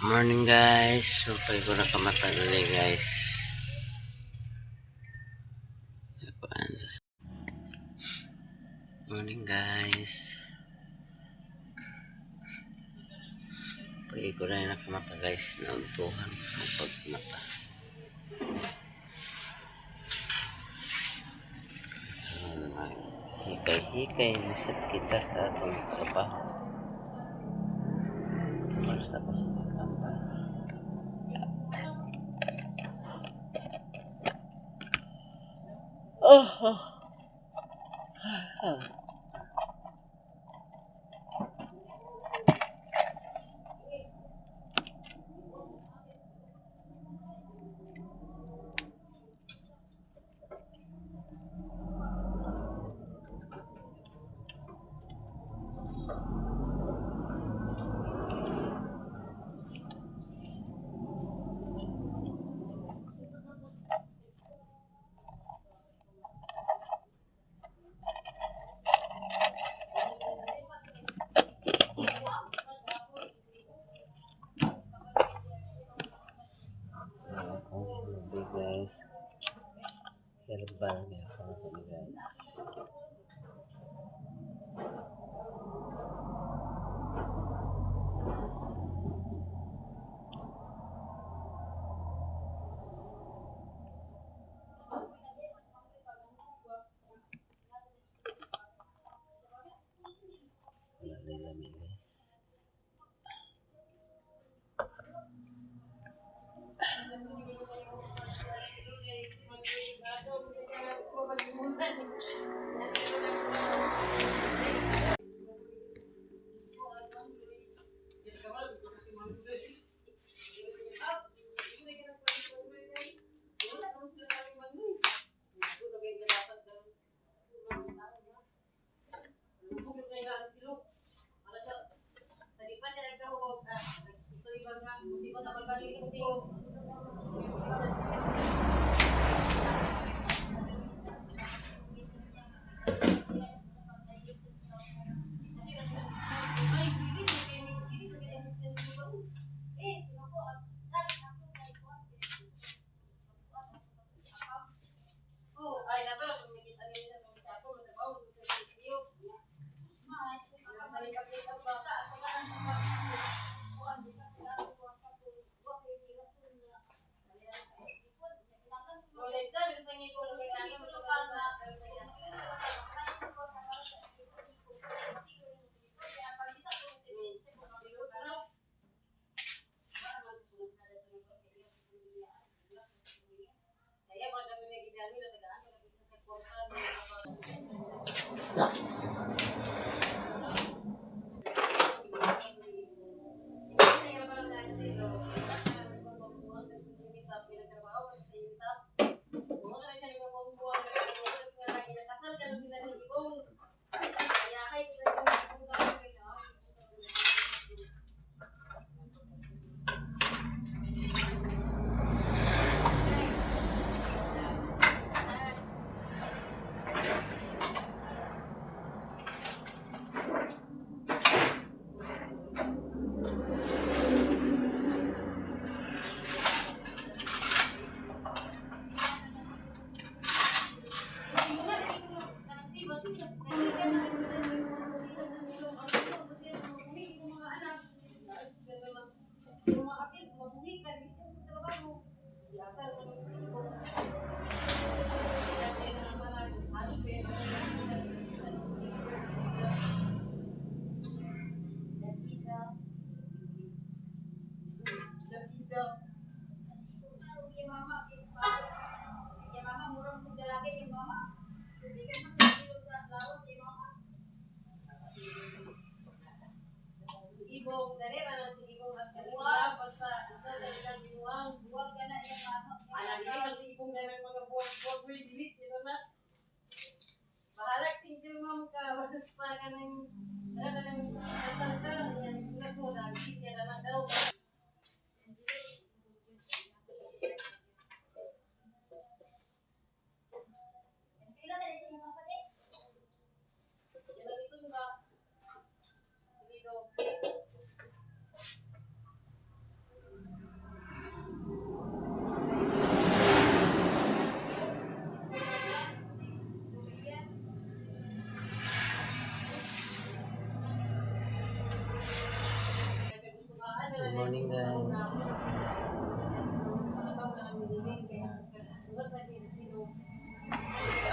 Morning guys, supay ko na kamata dali guys. Morning guys. Supay ko na nakamata guys, nauntuhan ko sa pagmata. Hikay-hikay nasat kita sa atong trabaho. Basta pa sa tambay. Guys, herbal niya ako guys. Wala na lamig guys. morning guys.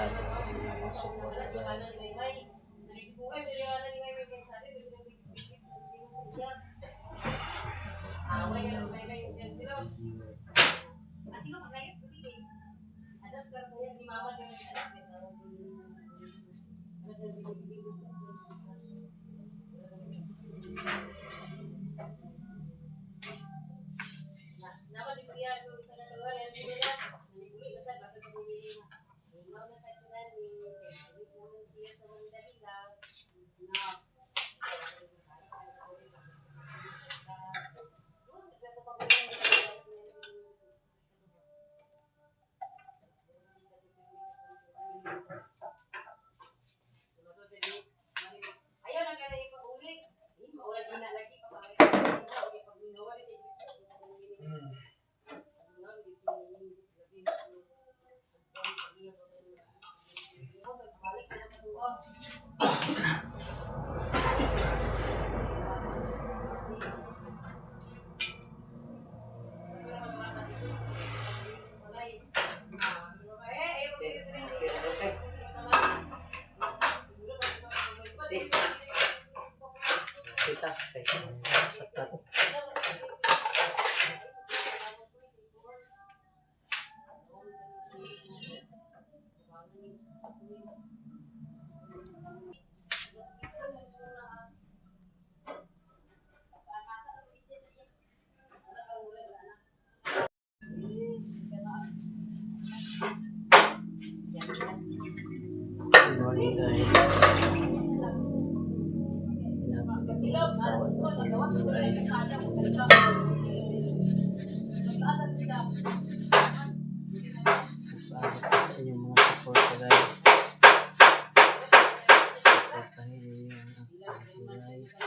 Ato kasi naman support guys. Good morning guys. Yung mga support ko guys. Supportahin niyo yung aking guys.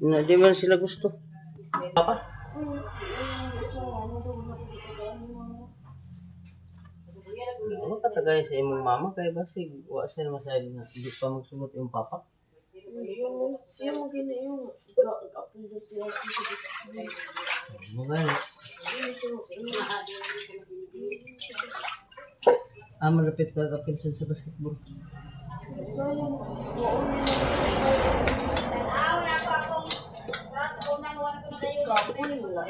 Na di man sila gusto. Papa? Ano ka tagay sa imong mama kay basig wa sila masayad nga di pa magsugot yung papa. Siya mo gina yung apelyido siya. Magana. Malapit ka kapinsan sa basketball. So, yung kapon nila.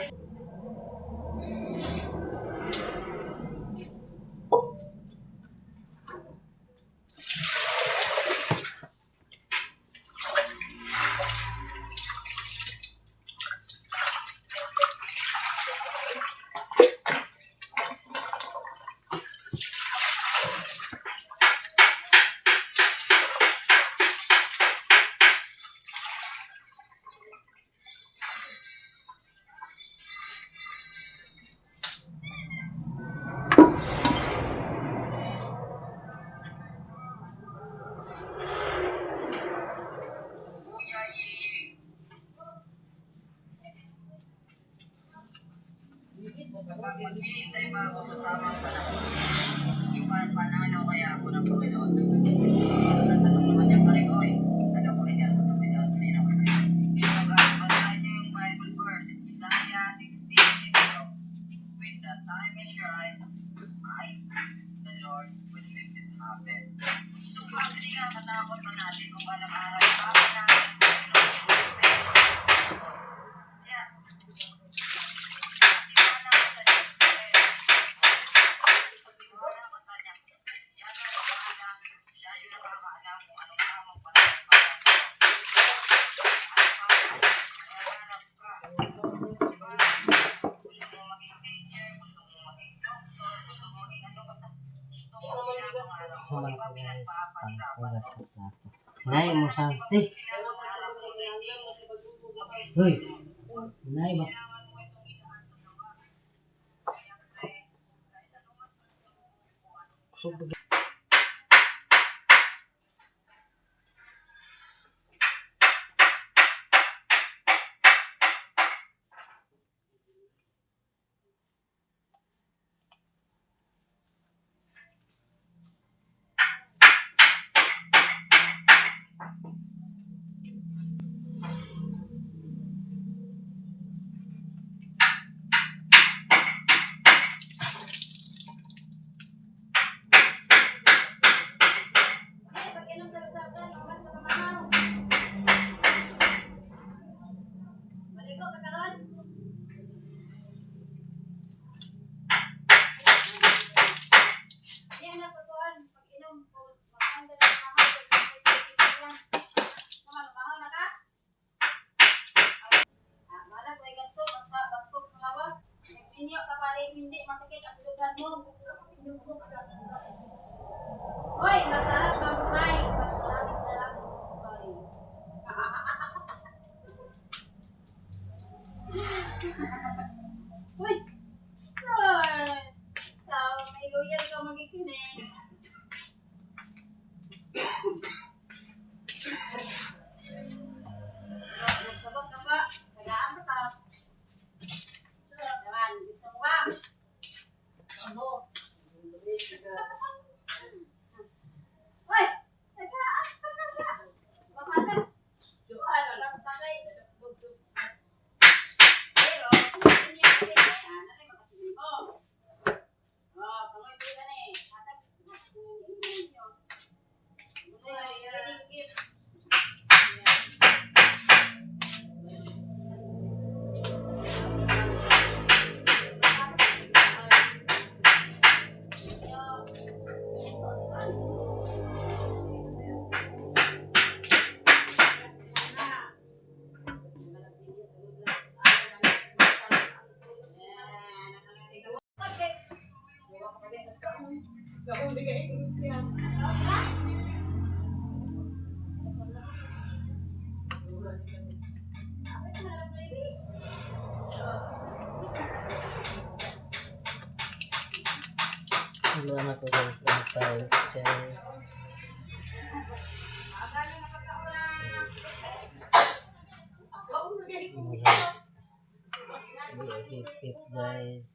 Kapag maghihintay pa ako sa tamang panahon, yung panalo kaya ako ng Panginoon. Tanong naman niya pare ko ano ko rin yan sa Panginoon. Kanina ko rin. Kaya mag-aaral niyo yung Bible verse, Isaiah 60:6. When the time is right, the Lord, will make it happen. So, bakit nga matakot na natin kung alam araw pa natin Kumain ko guys, pangkulas sa plato. Nay mo sa stay. Hoy. Nay ba? Kusog hindi masakit ang lugar mo. Hoy, masarap mamay. Masarap na lang. Hoy. Tao, may loyal ka magikinig. Nagsabak na ba? Tagaan ka ka. Naman, gusto mo ba? Ano? Hoy! Tagaan ka na sa. Bakata. Ano lang sa tagay? Pero, kung hindi ako rin yan, ano yung makasin mo? Oh, pangoy po ka na eh. Hatag, hindi nyo. Gift. Gak mau dikain. Tuluan ako guys ng tiles guys. Tip guys.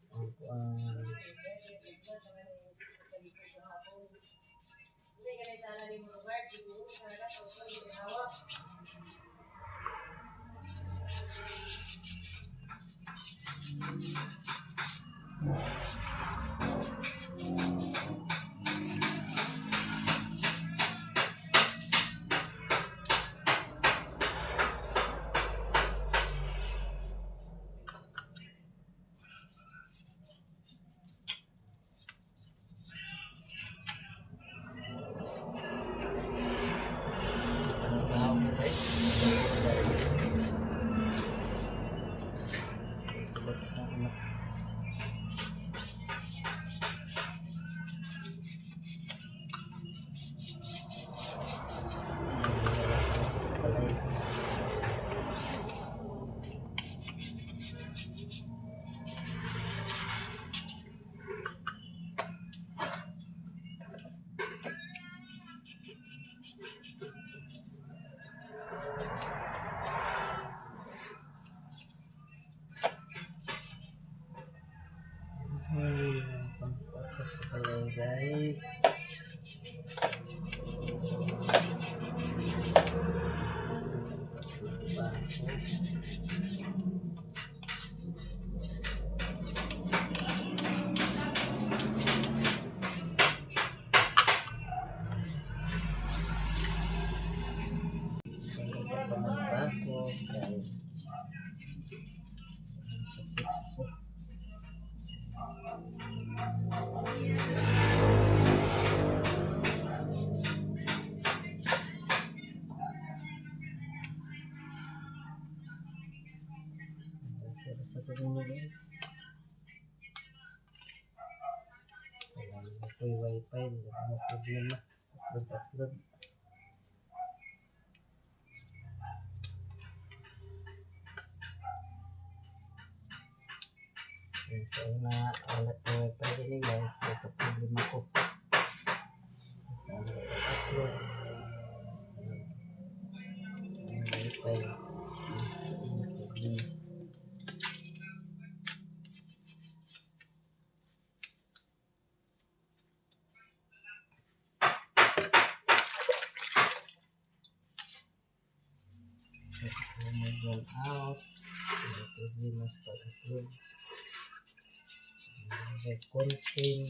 Guys, sa inyo guys. Ayan, ito yung wifi, wala na problema. Upload. Ayan, so na alat ng wifi din guys. Ito problema ko. Upload. Ayan, wifi. Out problemas pag-upload content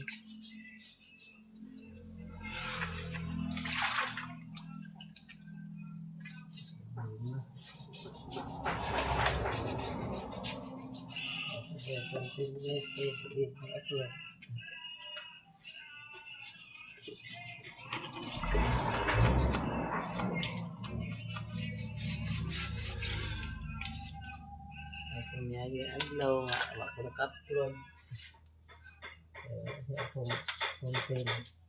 upload. Kunyari adlaw nga wala ko naka-upload. Akong content